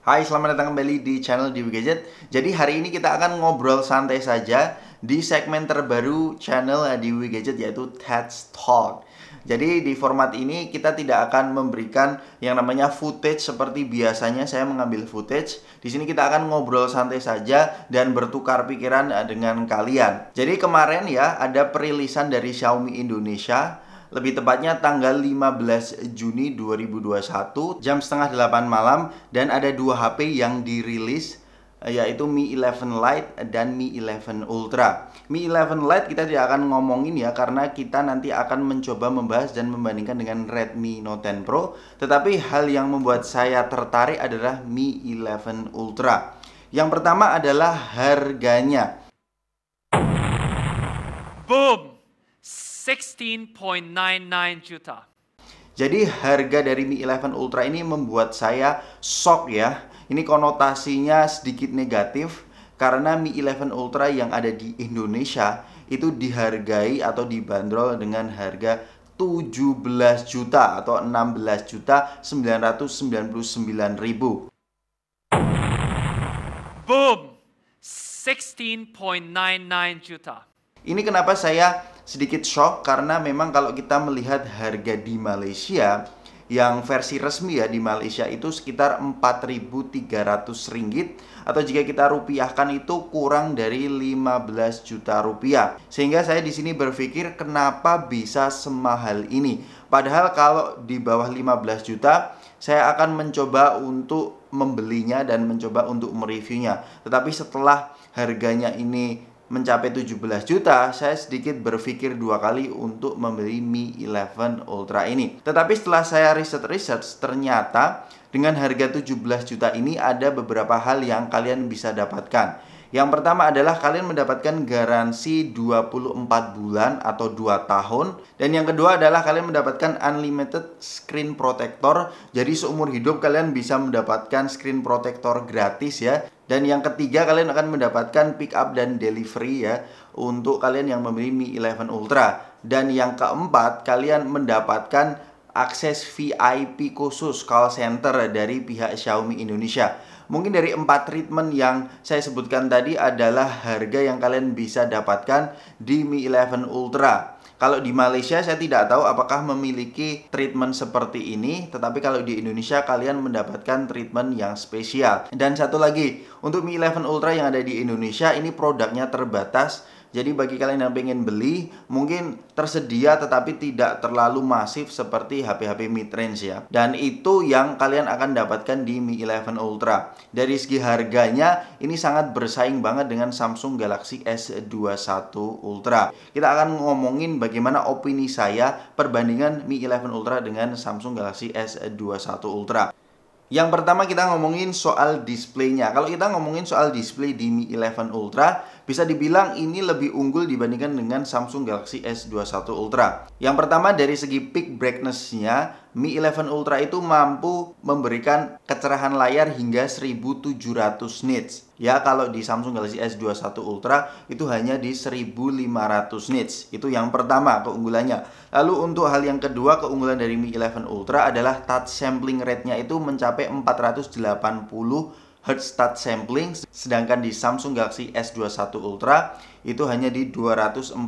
Hai, selamat datang kembali di channel Dewi Gadget. Jadi hari ini kita akan ngobrol santai saja di segmen terbaru channel Dewi Gadget, yaitu Ted's Talk. Jadi di format ini kita tidak akan memberikan yang namanya footage seperti biasanya saya mengambil footage. Di sini kita akan ngobrol santai saja dan bertukar pikiran dengan kalian. Jadi kemarin ya ada perilisan dari Xiaomi Indonesia. Lebih tepatnya tanggal 15 Juni 2021 jam setengah 8 malam, dan ada dua HP yang dirilis, yaitu Mi 11 Lite dan Mi 11 Ultra. Mi 11 Lite kita tidak akan ngomongin ya, karena kita nanti akan mencoba membahas dan membandingkan dengan Redmi Note 10 Pro. Tetapi hal yang membuat saya tertarik adalah Mi 11 Ultra. Yang pertama adalah harganya. Boom! 16.99 juta. Jadi harga dari Mi 11 Ultra ini membuat saya shock ya. Ini konotasinya sedikit negatif karena Mi 11 Ultra yang ada di Indonesia itu dihargai atau dibanderol dengan harga 17 juta atau 16.999.000. Boom! 16.99 juta. Ini kenapa saya sedikit shock, karena memang kalau kita melihat harga di Malaysia, yang versi resmi ya di Malaysia itu sekitar 4.300 ringgit, atau jika kita rupiahkan itu kurang dari 15 juta rupiah. Sehingga saya di sini berpikir kenapa bisa semahal ini. Padahal kalau di bawah 15 juta saya akan mencoba untuk membelinya dan mencoba untuk mereviewnya. Tetapi setelah harganya ini mencapai 17 juta, saya sedikit berpikir dua kali untuk membeli Mi 11 Ultra ini. Tetapi setelah saya research, ternyata dengan harga 17 juta ini ada beberapa hal yang kalian bisa dapatkan. Yang pertama adalah kalian mendapatkan garansi 24 bulan atau 2 tahun. Dan yang kedua adalah kalian mendapatkan unlimited screen protector. Jadi seumur hidup kalian bisa mendapatkan screen protector gratis ya. Dan yang ketiga, kalian akan mendapatkan pick up dan delivery ya untuk kalian yang membeli Mi 11 Ultra. Dan yang keempat, kalian mendapatkan akses VIP khusus call center dari pihak Xiaomi Indonesia. Mungkin dari 4 treatment yang saya sebutkan tadi adalah harga yang kalian bisa dapatkan di Mi 11 Ultra. Kalau di Malaysia saya tidak tahu apakah memiliki treatment seperti ini, tetapi kalau di Indonesia kalian mendapatkan treatment yang spesial. Dan satu lagi, untuk Mi 11 Ultra yang ada di Indonesia ini produknya terbatas. Jadi bagi kalian yang pengen beli, mungkin tersedia tetapi tidak terlalu masif seperti HP-HP mid-range ya. Dan itu yang kalian akan dapatkan di Mi 11 Ultra. Dari segi harganya, ini sangat bersaing banget dengan Samsung Galaxy S21 Ultra. Kita akan ngomongin bagaimana opini saya perbandingan Mi 11 Ultra dengan Samsung Galaxy S21 Ultra. Yang pertama kita ngomongin soal displaynya. Kalau kita ngomongin soal display di Mi 11 Ultra, bisa dibilang ini lebih unggul dibandingkan dengan Samsung Galaxy S21 Ultra. Yang pertama dari segi peak brightness-nya, Mi 11 Ultra itu mampu memberikan kecerahan layar hingga 1700 nits. Ya, kalau di Samsung Galaxy S21 Ultra itu hanya di 1500 nits. Itu yang pertama keunggulannya. Lalu untuk hal yang kedua, keunggulan dari Mi 11 Ultra adalah touch sampling rate-nya itu mencapai 480 Hz touch sampling, sedangkan di Samsung Galaxy S21 Ultra itu hanya di 240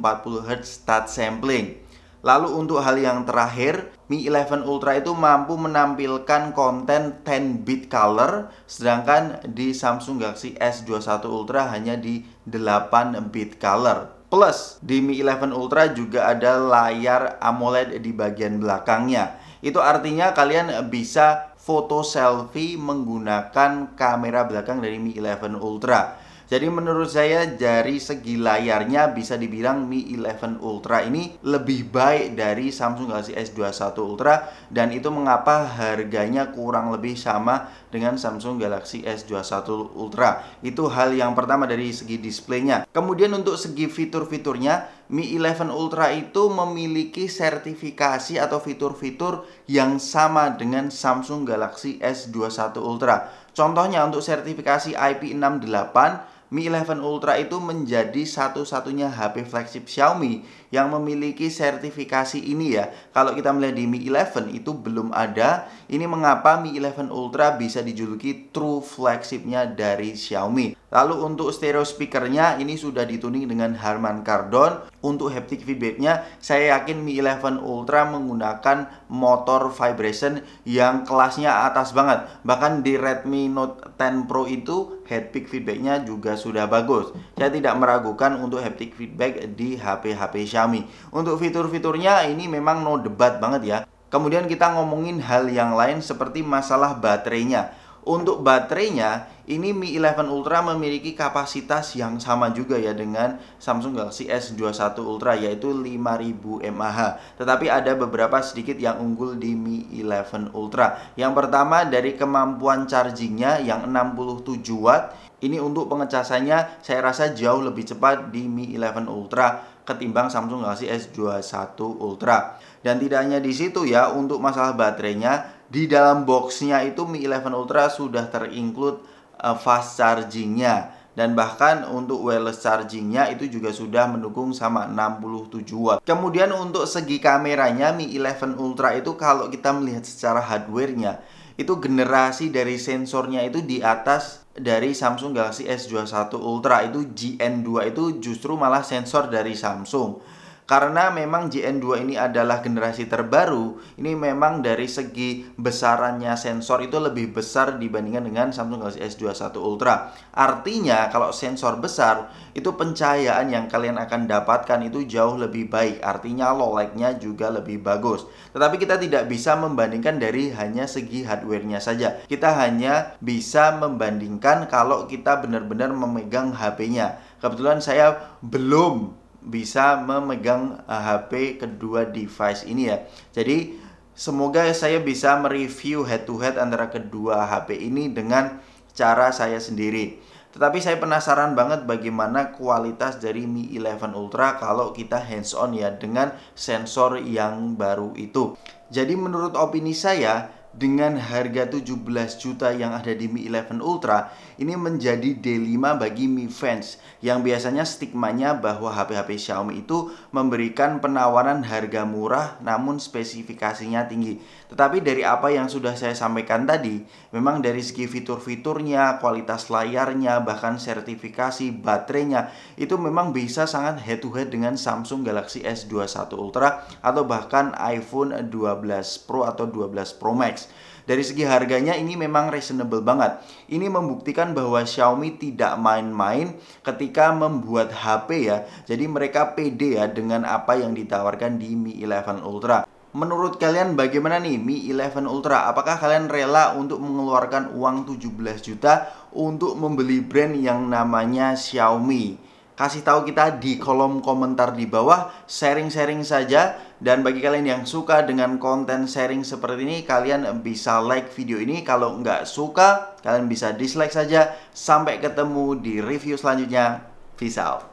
Hz touch sampling. Lalu untuk hal yang terakhir, Mi 11 Ultra itu mampu menampilkan konten 10-bit color, sedangkan di Samsung Galaxy S21 Ultra hanya di 8-bit color. Plus, di Mi 11 Ultra juga ada layar AMOLED di bagian belakangnya. Itu artinya kalian bisa foto selfie menggunakan kamera belakang dari Mi 11 Ultra. Jadi menurut saya dari segi layarnya bisa dibilang Mi 11 Ultra ini lebih baik dari Samsung Galaxy S21 Ultra, dan itu mengapa harganya kurang lebih sama dengan Samsung Galaxy S21 Ultra. Itu hal yang pertama dari segi displaynya. Kemudian untuk segi fitur-fiturnya, Mi 11 Ultra itu memiliki sertifikasi atau fitur-fitur yang sama dengan Samsung Galaxy S21 Ultra. Contohnya untuk sertifikasi IP68, Mi 11 Ultra itu menjadi satu-satunya HP flagship Xiaomi yang memiliki sertifikasi ini ya. Kalau kita melihat di Mi 11 itu belum ada. Ini mengapa Mi 11 Ultra bisa dijuluki true flagshipnya dari Xiaomi. Lalu untuk stereo speakernya ini sudah dituning dengan Harman Kardon. Untuk haptic feedbacknya saya yakin Mi 11 Ultra menggunakan motor vibration yang kelasnya atas banget. Bahkan di Redmi Note 10 Pro itu haptic feedbacknya juga sudah bagus. Saya tidak meragukan untuk haptic feedback di HP-HP Xiaomi. Untuk fitur-fiturnya ini memang no debat banget ya. Kemudian kita ngomongin hal yang lain seperti masalah baterainya. Untuk baterainya, ini Mi 11 Ultra memiliki kapasitas yang sama juga ya dengan Samsung Galaxy S21 Ultra, yaitu 5000 mAh. Tetapi ada beberapa sedikit yang unggul di Mi 11 Ultra. Yang pertama dari kemampuan chargingnya yang 67 Watt. Ini untuk pengecasannya saya rasa jauh lebih cepat di Mi 11 Ultra ketimbang Samsung Galaxy S21 Ultra. Dan tidak hanya di situ ya, untuk masalah baterainya, di dalam boxnya itu Mi 11 Ultra sudah terinclude fast chargingnya. Dan bahkan untuk wireless chargingnya itu juga sudah mendukung sama 67 Watt. Kemudian untuk segi kameranya Mi 11 Ultra itu kalau kita melihat secara hardware-nya, itu generasi dari sensornya itu di atas dari Samsung Galaxy S21 Ultra. Itu GN2 itu justru malah sensor dari Samsung. Karena memang GN2 ini adalah generasi terbaru, ini memang dari segi besarannya sensor itu lebih besar dibandingkan dengan Samsung Galaxy S21 Ultra. Artinya kalau sensor besar, itu pencahayaan yang kalian akan dapatkan itu jauh lebih baik. Artinya low light-nya juga lebih bagus. Tetapi kita tidak bisa membandingkan dari hanya segi hardware-nya saja. Kita hanya bisa membandingkan kalau kita benar-benar memegang HP-nya. Kebetulan saya belum bisa memegang HP kedua device ini ya. Jadi semoga saya bisa mereview head to head antara kedua HP ini dengan cara saya sendiri. Tetapi saya penasaran banget bagaimana kualitas dari Mi 11 Ultra kalau kita hands on ya dengan sensor yang baru itu. Jadi menurut opini saya, dengan harga 17 juta yang ada di Mi 11 Ultra, ini menjadi D5 bagi Mi fans yang biasanya stigmanya bahwa HP-HP Xiaomi itu memberikan penawaran harga murah namun spesifikasinya tinggi. Tetapi dari apa yang sudah saya sampaikan tadi, memang dari segi fitur-fiturnya, kualitas layarnya, bahkan sertifikasi baterainya, itu memang bisa sangat head to head dengan Samsung Galaxy S21 Ultra atau bahkan iPhone 12 Pro atau 12 Pro Max. Dari segi harganya ini memang reasonable banget. Ini membuktikan bahwa Xiaomi tidak main-main ketika membuat HP ya. Jadi mereka pede ya dengan apa yang ditawarkan di Mi 11 Ultra. Menurut kalian bagaimana nih Mi 11 Ultra? Apakah kalian rela untuk mengeluarkan uang 17 juta untuk membeli brand yang namanya Xiaomi? Kasih tahu kita di kolom komentar di bawah, sharing-sharing saja. Dan bagi kalian yang suka dengan konten sharing seperti ini, kalian bisa like video ini. Kalau nggak suka, kalian bisa dislike saja. Sampai ketemu di review selanjutnya. Peace out.